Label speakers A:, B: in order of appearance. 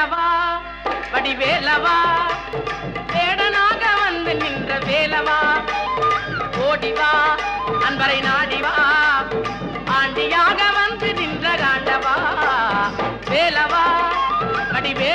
A: வேலவா வடிவேலவா வேடனாக வந்து நின்ற வேலவா ஓடிவா அன்பரை நாடிவா ஆண்டியாக வந்து நின்ற காண்டவா வேலவா வடிவே